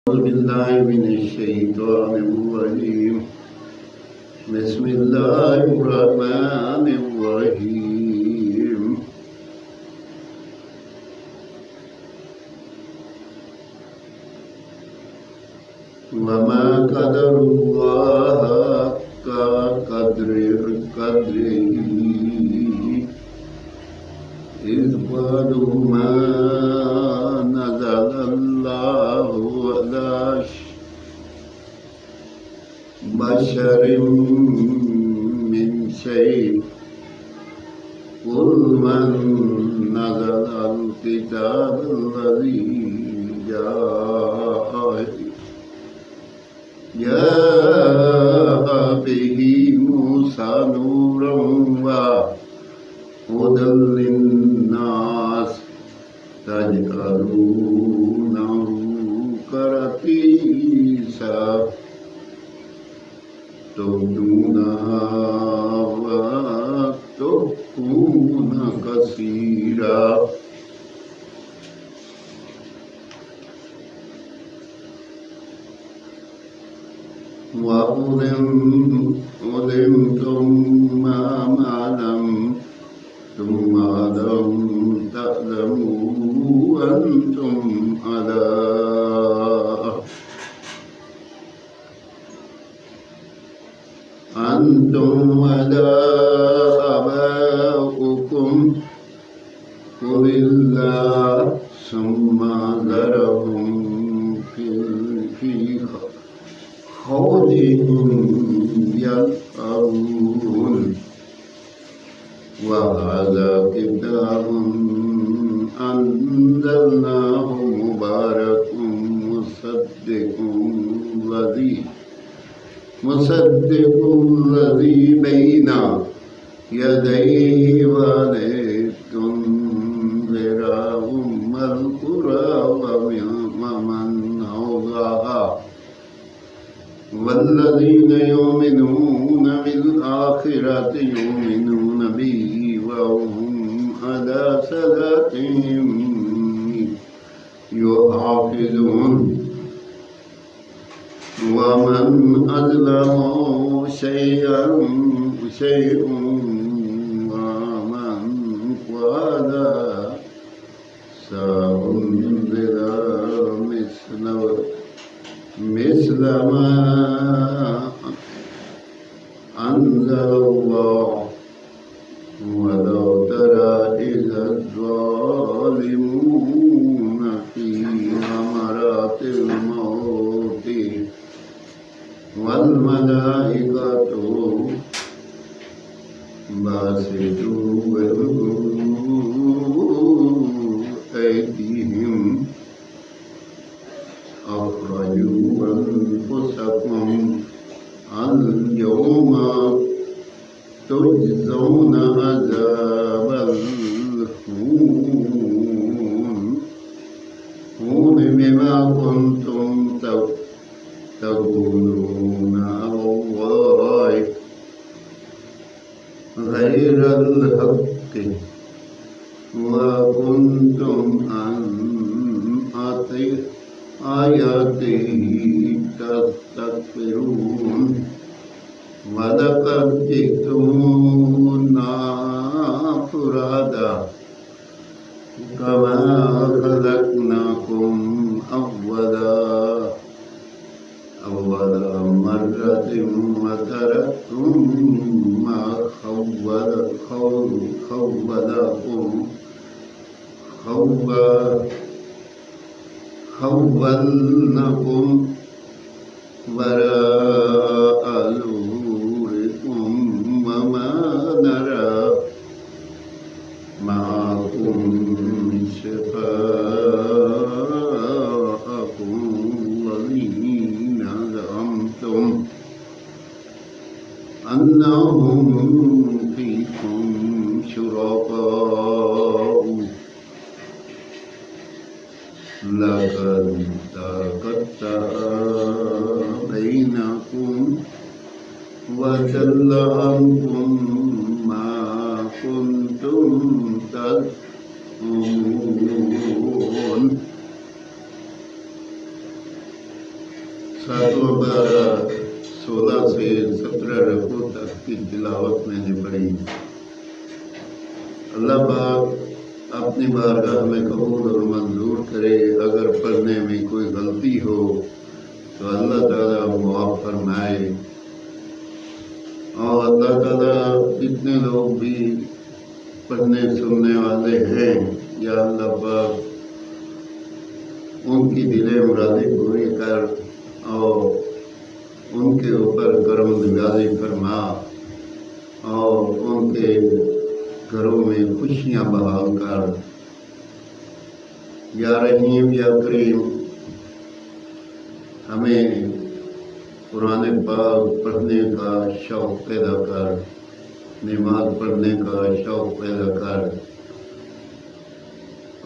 أعوذ بالله من الشيطان الرجيم. بسم الله الرحمن الرحيم. وما قدر الله حق قدره إذ قالوا ما نزل الله على بشر من شيء قل من نزل الكتاب الذي جاء به موسى نورا وهدى للناس تجعلونه كرطيسا تبدونها وتخفون كثيرا وعلمتم ما لم تعلموا أنتم ولا آباؤكم قل الله ثم ذرهم في خوضهم يلعبون. وهذا كتاب أنزلناه مبارك مصدق الذي بين يديه ولتنذر أم القرى ومن حولها والذين يؤمنون بالآخرة يؤمنون به وهم على صلاتهم يحافظون. ومن أظلم شيء ومن قال سأنزل مثل ما أنزل الله ولو ترى إذ الظالمون في غمرات الموت والملائكة باسطوا أيديهم أخرجوا أنفسكم اليوم تجزون عذاب الهون بما كنتم تقولون على الله غير الحق وكنتم عن آياته تستكبرون. ولقد جئتمونا فرادا كما خلقناكم أول مرة وتركتم ما خولناكم وراء ظهوركم وما نرى معكم شفاءكم الذين زعمتم أنهم فيكم شركاء لقد تقطع بينكم وضل عنكم ما كنتم تزعمون. ساتواں پارہ 16 سے 17 رکوع تک کی تلاوت میں نے پڑھی۔ اللہ پاک اپنی بارگاہ میں قبول اور منظور کرے۔ اگر پڑھنے میں کوئی غلطی ہو تو اللہ تعالیٰ معاف فرمائے، اور اللہ تعالیٰ جتنے لوگ بھی پڑھنے سننے والے ہیں یا اللہ پاک ان کی دل مرادیں پوری کر اور ان کے اوپر کرم نوازی فرما اور ان کے گھروں میں خوشیاں بحال کر۔ یا رحیم یا کریم، ہمیں قرآن پاک پڑھنے کا شوق پیدا کر، نماز پڑھنے کا شوق پیدا کر،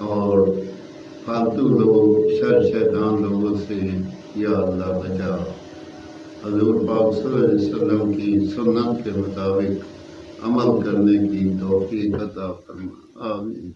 اور فالتو لوگ شر شیطان لوگوں سے یا اللہ بچا۔ حضور پاک صلی اللہ علیہ وسلم کی سنت کے مطابق عمل کرنے کی توفیق عطا فرما، آمین۔